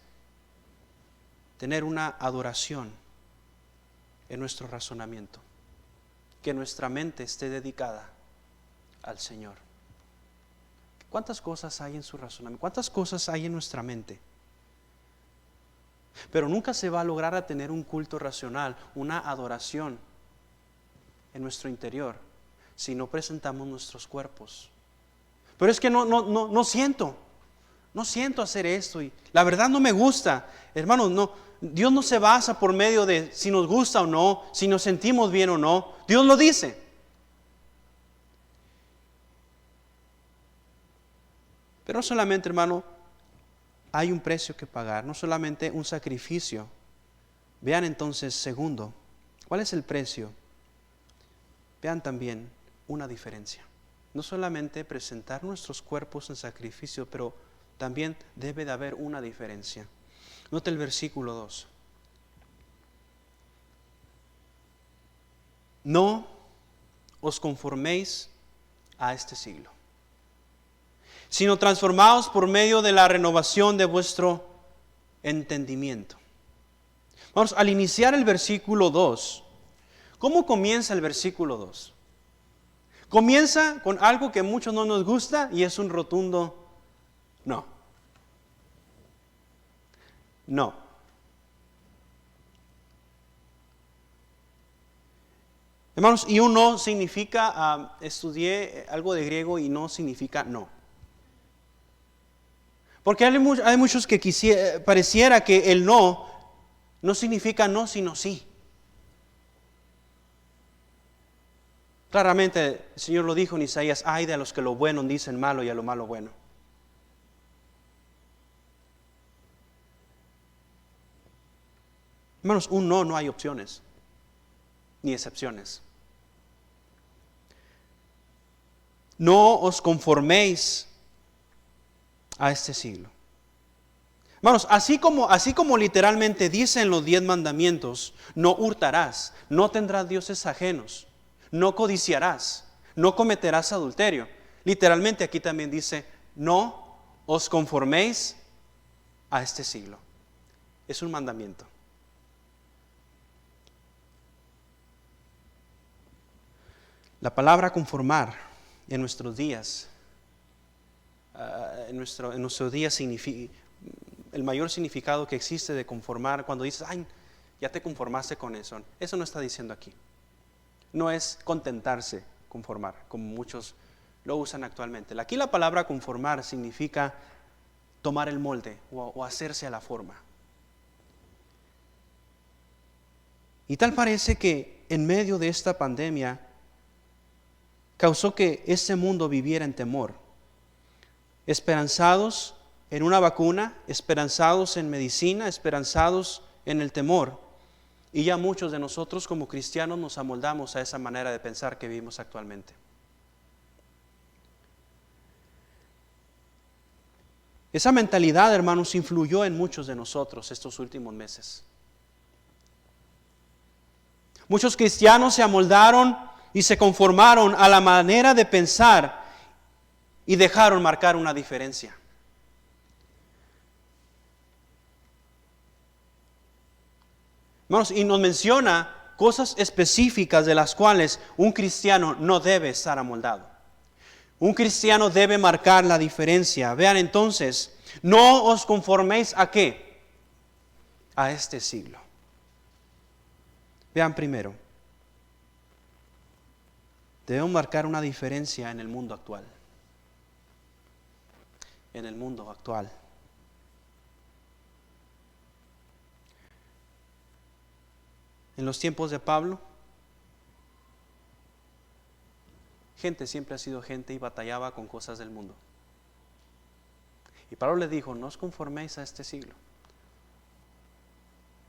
tener una adoración en nuestro razonamiento, que nuestra mente esté dedicada al Señor. ¿Cuántas cosas hay en su razonamiento? ¿Cuántas cosas hay en nuestra mente? Pero nunca se va a lograr a tener un culto racional, una adoración en nuestro interior, si no presentamos nuestros cuerpos. Pero es que no siento hacer esto y la verdad no me gusta. Hermanos, no, Dios no se basa por medio de si nos gusta o no, si nos sentimos bien o no. Dios lo dice. Pero no solamente, hermano, hay un precio que pagar, no solamente un sacrificio. Vean entonces, segundo, ¿cuál es el precio? Vean también una diferencia. No solamente presentar nuestros cuerpos en sacrificio, pero también debe de haber una diferencia. Note el versículo 2. No os conforméis a este siglo, sino transformaos por medio de la renovación de vuestro entendimiento. Vamos, al iniciar el versículo 2, ¿cómo comienza el versículo 2? Comienza con algo que a muchos no nos gusta y es un rotundo no. No. Hermanos, y un no significa, estudié algo de griego y no significa no. Porque hay muchos que pareciera que el no significa no, sino sí. Claramente el Señor lo dijo en Isaías, ay de los que lo bueno dicen malo y a lo malo bueno. Hermanos, un no hay opciones, ni excepciones. No os conforméis a este siglo. Hermanos, así como literalmente dicen los 10 mandamientos, no hurtarás, no tendrás dioses ajenos, no codiciarás, no cometerás adulterio. Literalmente aquí también dice, no os conforméis a este siglo. Es un mandamiento. La palabra conformar en nuestros días, en nuestro día significa, el mayor significado que existe de conformar, cuando dices, ay, ya te conformaste con eso. Eso no está diciendo aquí. No es contentarse, conformar, como muchos lo usan actualmente. Aquí la palabra conformar significa tomar el molde o hacerse a la forma. Y tal parece que en medio de esta pandemia causó que este mundo viviera en temor, esperanzados en una vacuna, esperanzados en medicina, esperanzados en el temor. Y ya muchos de nosotros como cristianos nos amoldamos a esa manera de pensar que vivimos actualmente. Esa mentalidad, hermanos, influyó en muchos de nosotros estos últimos meses. Muchos cristianos se amoldaron y se conformaron a la manera de pensar y dejaron marcar una diferencia. Hermanos, y nos menciona cosas específicas de las cuales un cristiano no debe estar amoldado. Un cristiano debe marcar la diferencia. Vean entonces, no os conforméis ¿a qué? A este siglo. Vean primero, debemos marcar una diferencia en el mundo actual. En el mundo actual. En los tiempos de Pablo, gente siempre ha sido gente y batallaba con cosas del mundo. Y Pablo le dijo, no os conforméis a este siglo.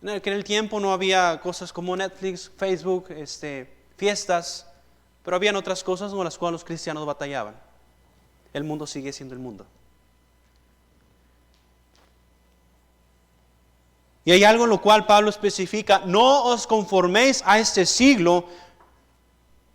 En aquel tiempo no había cosas como Netflix, Facebook, fiestas, pero habían otras cosas con las cuales los cristianos batallaban. El mundo sigue siendo el mundo. Y hay algo en lo cual Pablo especifica, no os conforméis a este siglo,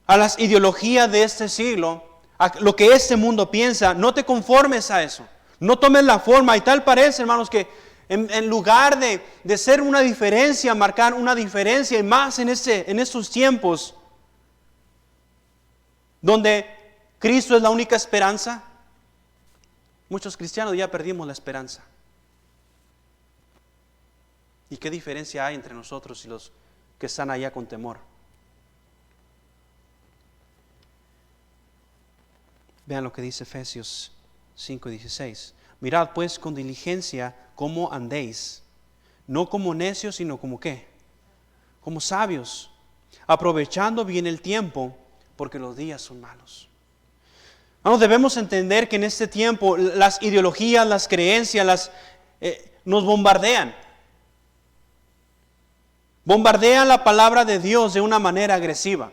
a las ideologías de este siglo, a lo que este mundo piensa, no te conformes a eso, no tomes la forma. Y tal parece, hermanos, que en lugar de ser una diferencia, marcar una diferencia, y más en estos tiempos, donde Cristo es la única esperanza, muchos cristianos ya perdimos la esperanza. ¿Y qué diferencia hay entre nosotros y los que están allá con temor? Vean lo que dice Efesios 5:16. Mirad pues con diligencia cómo andéis, no como necios, sino como ¿qué? Como sabios, aprovechando bien el tiempo, porque los días son malos. Vamos, debemos entender que en este tiempo las ideologías, las creencias, nos bombardean. Bombardean la palabra de Dios de una manera agresiva.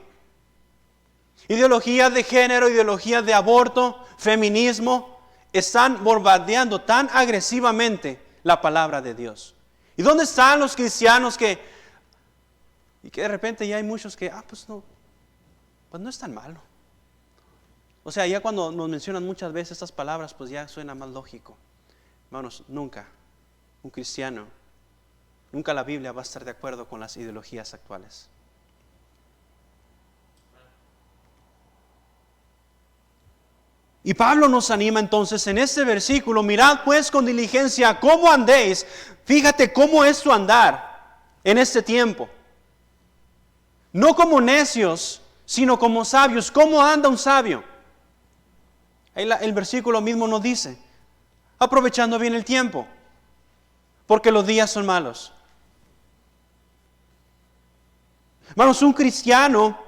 Ideologías de género, ideologías de aborto, feminismo, están bombardeando tan agresivamente la palabra de Dios. ¿Y dónde están los cristianos que de repente ya hay muchos que, pues no es tan malo? O sea, ya cuando nos mencionan muchas veces estas palabras, pues ya suena más lógico. Hermanos, nunca un cristiano, nunca la Biblia va a estar de acuerdo con las ideologías actuales. Y Pablo nos anima entonces en este versículo, mirad pues con diligencia cómo andéis. Fíjate cómo es tu andar en este tiempo. No como necios, sino como sabios. ¿Cómo anda un sabio? El versículo mismo nos dice, aprovechando bien el tiempo, porque los días son malos. Hermanos, un cristiano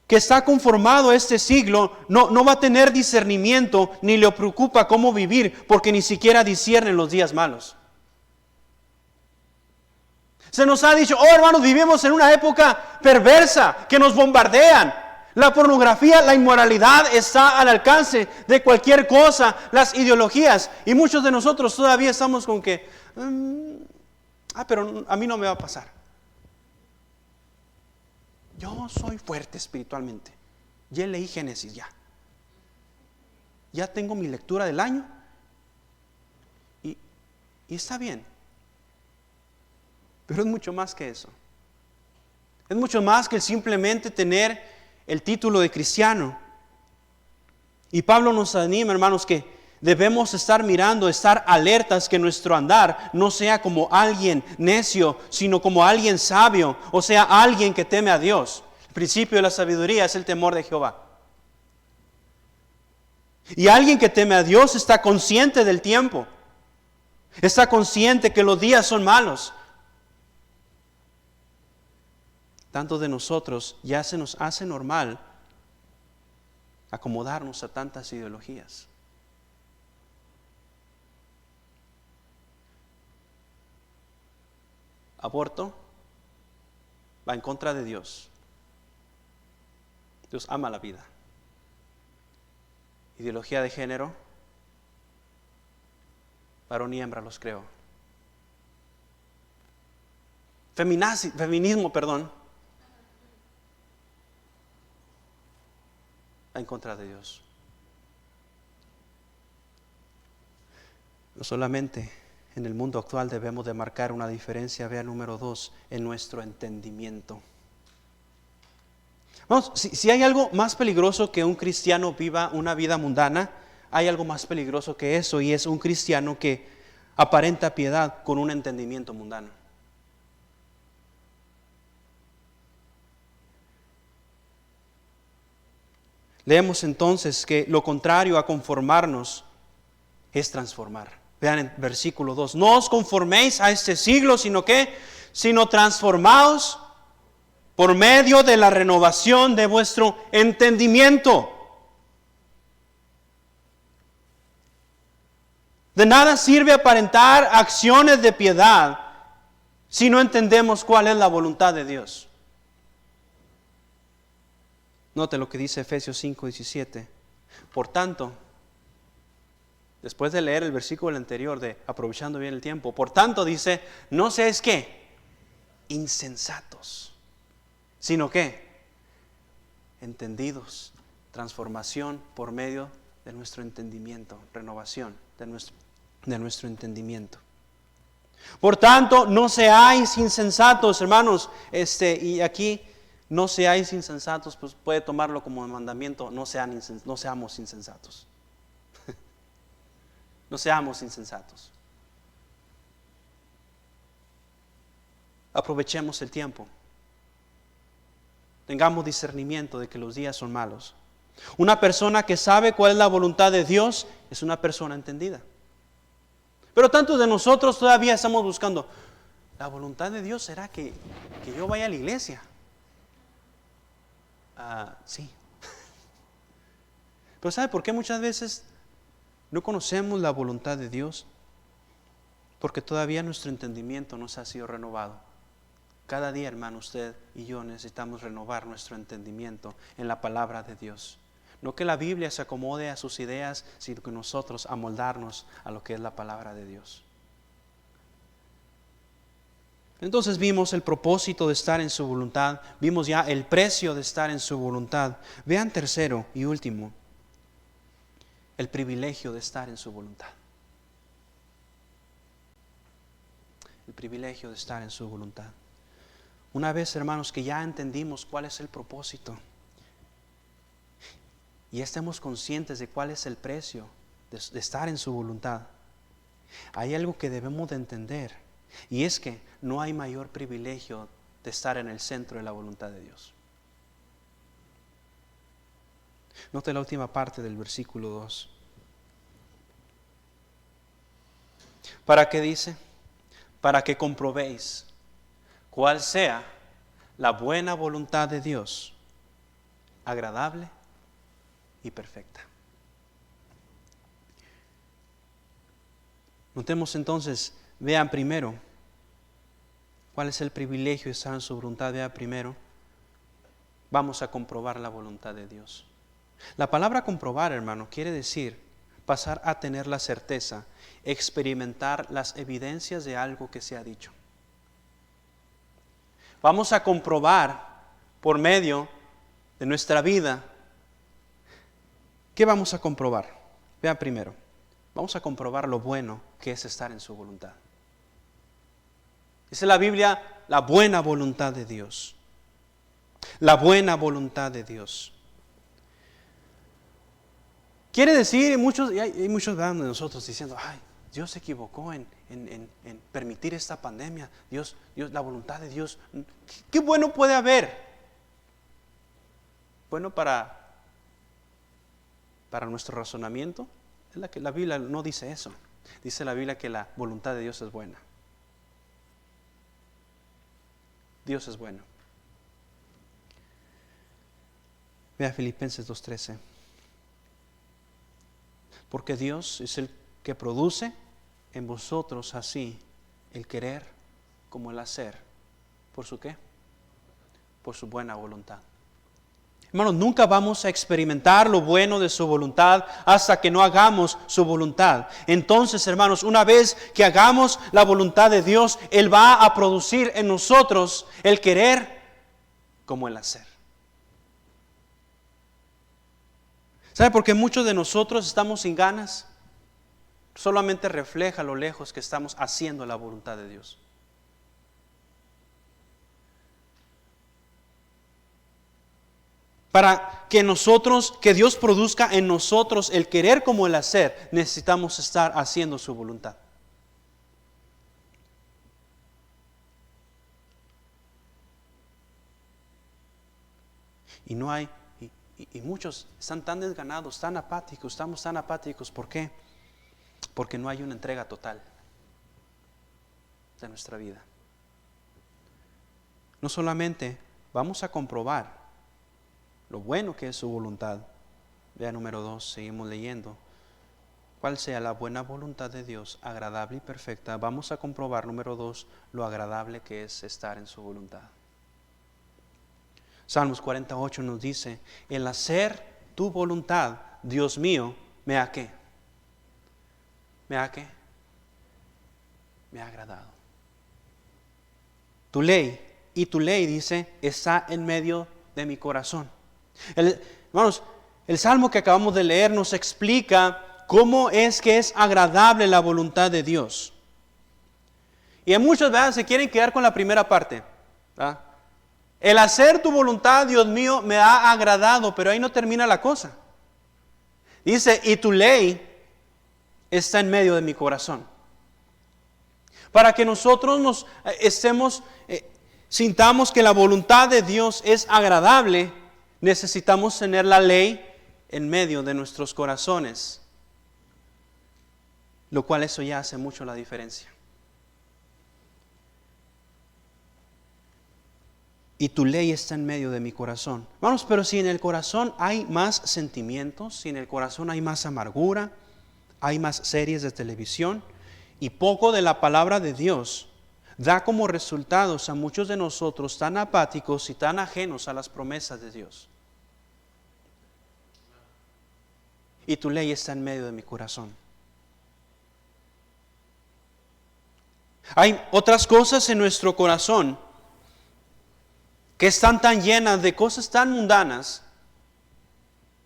que está conformado a este siglo no va a tener discernimiento ni le preocupa cómo vivir, porque ni siquiera disciernen los días malos. Se nos ha dicho, hermanos, vivimos en una época perversa, que nos bombardean. La pornografía, la inmoralidad está al alcance de cualquier cosa, las ideologías. Y muchos de nosotros todavía estamos con que, pero a mí no me va a pasar. Yo soy fuerte espiritualmente. Ya leí Génesis ya. Ya tengo mi lectura del año. Y está bien. Pero es mucho más que eso. Es mucho más que simplemente tener el título de cristiano. Y Pablo nos anima, hermanos, que debemos estar mirando, estar alertas, que nuestro andar no sea como alguien necio, sino como alguien sabio, o sea, alguien que teme a Dios. El principio de la sabiduría es el temor de Jehová. Y alguien que teme a Dios está consciente del tiempo. Está consciente que los días son malos. Tanto de nosotros ya se nos hace normal acomodarnos a tantas ideologías. Aborto va en contra de Dios. Dios ama la vida. Ideología de género, varón y hembra los creó. Feminismo, va en contra de Dios. No solamente en el mundo actual debemos de marcar una diferencia, vea número 2, en nuestro entendimiento. Vamos, si hay algo más peligroso que un cristiano viva una vida mundana, hay algo más peligroso que eso, y es un cristiano que aparenta piedad con un entendimiento mundano. Leemos entonces que lo contrario a conformarnos es transformar. Vean en versículo 2. No os conforméis a este siglo, sino transformaos por medio de la renovación de vuestro entendimiento. De nada sirve aparentar acciones de piedad si no entendemos cuál es la voluntad de Dios. Note lo que dice Efesios 5:17. Por tanto, después de leer el versículo anterior de aprovechando bien el tiempo, por tanto dice, no seáis ¿qué? Insensatos, sino ¿qué? Entendidos, transformación por medio de nuestro entendimiento, renovación de nuestro entendimiento. Por tanto, no seáis insensatos, hermanos, y aquí no seáis insensatos, pues puede tomarlo como mandamiento, no seamos insensatos. No seamos insensatos. Aprovechemos el tiempo. Tengamos discernimiento de que los días son malos. Una persona que sabe cuál es la voluntad de Dios es una persona entendida. Pero tantos de nosotros todavía estamos buscando, ¿la voluntad de Dios será que yo vaya a la iglesia? Sí. Pero ¿sabe por qué muchas veces no conocemos la voluntad de Dios? Porque todavía nuestro entendimiento no se ha sido renovado. Cada día, hermano, usted y yo necesitamos renovar nuestro entendimiento en la palabra de Dios. No que la Biblia se acomode a sus ideas, sino que nosotros amoldarnos a lo que es la palabra de Dios. Entonces vimos el propósito de estar en su voluntad, vimos ya el precio de estar en su voluntad. Vean tercero y último, el privilegio de estar en su voluntad. El privilegio de estar en su voluntad. Una vez, hermanos, que ya entendimos cuál es el propósito y estemos conscientes de cuál es el precio de estar en su voluntad, hay algo que debemos de entender, y es que no hay mayor privilegio de estar en el centro de la voluntad de Dios. Note la última parte del versículo 2. ¿Para qué dice? Para que comprobéis cuál sea la buena voluntad de Dios, agradable y perfecta. Notemos entonces, vean primero, ¿cuál es el privilegio de estar en su voluntad? Vean primero, vamos a comprobar la voluntad de Dios. La palabra comprobar, hermano, quiere decir pasar a tener la certeza, experimentar las evidencias de algo que se ha dicho. Vamos a comprobar por medio de nuestra vida. ¿Qué vamos a comprobar? Vean primero, vamos a comprobar lo bueno que es estar en su voluntad. Dice la Biblia, la buena voluntad de Dios. La buena voluntad de Dios. Quiere decir, hay muchos de nosotros diciendo, ay, Dios se equivocó en permitir esta pandemia. Dios, la voluntad de Dios. ¿Qué bueno puede haber? Bueno, para nuestro razonamiento, es que la Biblia no dice eso. Dice la Biblia que la voluntad de Dios es buena. Dios es bueno. Vea Filipenses 2:13. Porque Dios es el que produce en vosotros así el querer como el hacer. ¿Por su qué? Por su buena voluntad. Hermanos, nunca vamos a experimentar lo bueno de su voluntad hasta que no hagamos su voluntad. Entonces, hermanos, una vez que hagamos la voluntad de Dios, Él va a producir en nosotros el querer como el hacer. ¿Sabe por qué muchos de nosotros estamos sin ganas? Solamente refleja lo lejos que estamos haciendo la voluntad de Dios. Para que Dios produzca en nosotros el querer como el hacer, necesitamos estar haciendo su voluntad. Y muchos están tan desganados, tan apáticos, estamos tan apáticos. ¿Por qué? Porque no hay una entrega total de nuestra vida. No solamente vamos a comprobar lo bueno que es su voluntad. Vea número 2, seguimos leyendo. Cuál sea la buena voluntad de Dios, agradable y perfecta. Vamos a comprobar, número 2, lo agradable que es estar en su voluntad. Salmos 48 nos dice, el hacer tu voluntad, Dios mío, ¿me ha qué? ¿Me ha qué? Me ha agradado. Tu ley, y tu ley, dice, está en medio de mi corazón. Hermanos, el salmo que acabamos de leer nos explica cómo es que es agradable la voluntad de Dios. Y en muchos se quieren quedar con la primera parte, ¿verdad? El hacer tu voluntad, Dios mío, me ha agradado, pero ahí no termina la cosa. Dice, y tu ley está en medio de mi corazón. Para que nosotros sintamos que la voluntad de Dios es agradable, necesitamos tener la ley en medio de nuestros corazones, lo cual eso ya hace mucho la diferencia. Y tu ley está en medio de mi corazón. Vamos, pero si en el corazón hay más sentimientos, si en el corazón hay más amargura, hay más series de televisión y poco de la palabra de Dios, da como resultados a muchos de nosotros tan apáticos y tan ajenos a las promesas de Dios. Y tu ley está en medio de mi corazón. Hay otras cosas en nuestro corazón que están tan llenas de cosas tan mundanas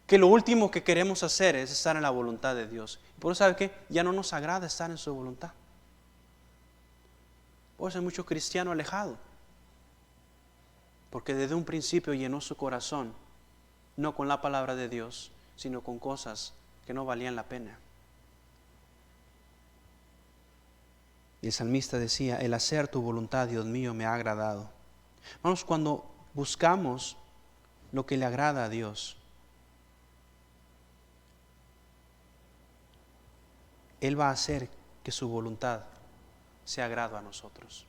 que lo último que queremos hacer es estar en la voluntad de Dios. Por eso, ¿sabe qué? Ya no nos agrada estar en su voluntad. Por eso hay mucho cristiano alejado, porque desde un principio llenó su corazón no con la palabra de Dios, sino con cosas que no valían la pena. Y el salmista decía, el hacer tu voluntad, Dios mío, me ha agradado. Vamos, cuando buscamos lo que le agrada a Dios, Él va a hacer que su voluntad sea agrado a nosotros.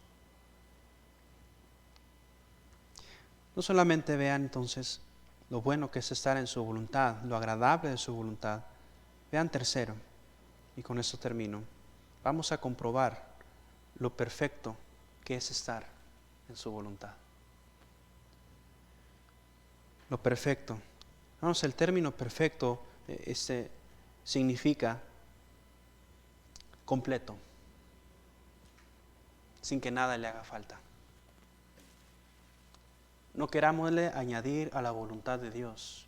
No solamente vean entonces lo bueno que es estar en su voluntad, lo agradable de su voluntad. Vean tercero, y con esto termino. Vamos a comprobar lo perfecto que es estar en su voluntad. lo perfecto. Vamos, el término perfecto significa completo, sin que nada le haga falta. No querámosle añadir a la voluntad de Dios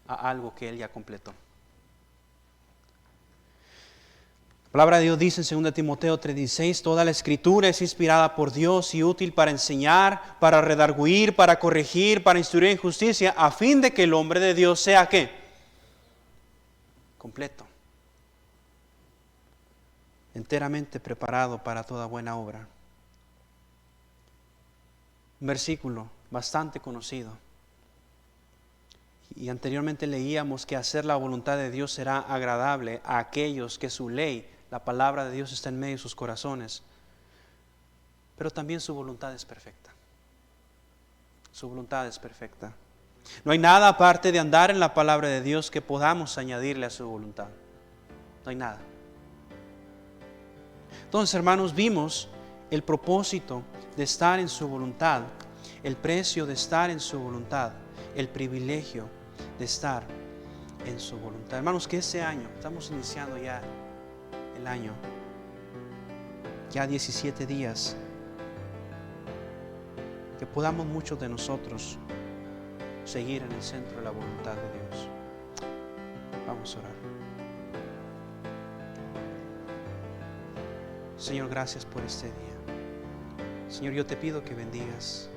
a algo que Él ya completó. La palabra de Dios dice en 2 Timoteo 3:16, toda la escritura es inspirada por Dios y útil para enseñar, para redarguir, para corregir, para instruir en justicia, a fin de que el hombre de Dios sea ¿qué? Completo, enteramente preparado para toda buena obra. Un versículo bastante conocido. Y anteriormente leíamos que hacer la voluntad de Dios será agradable a aquellos que su ley, la palabra de Dios, está en medio de sus corazones. Pero también su voluntad es perfecta. Su voluntad es perfecta. No hay nada aparte de andar en la palabra de Dios que podamos añadirle a su voluntad. No hay nada. Entonces, hermanos, vimos el propósito de estar en su voluntad, el precio de estar en su voluntad, el privilegio de estar en su voluntad. Hermanos, que este año, estamos iniciando ya el año, ya 17 días, que podamos muchos de nosotros seguir en el centro de la voluntad de Dios. Vamos a orar. Señor, gracias por este día. Señor, yo te pido que bendigas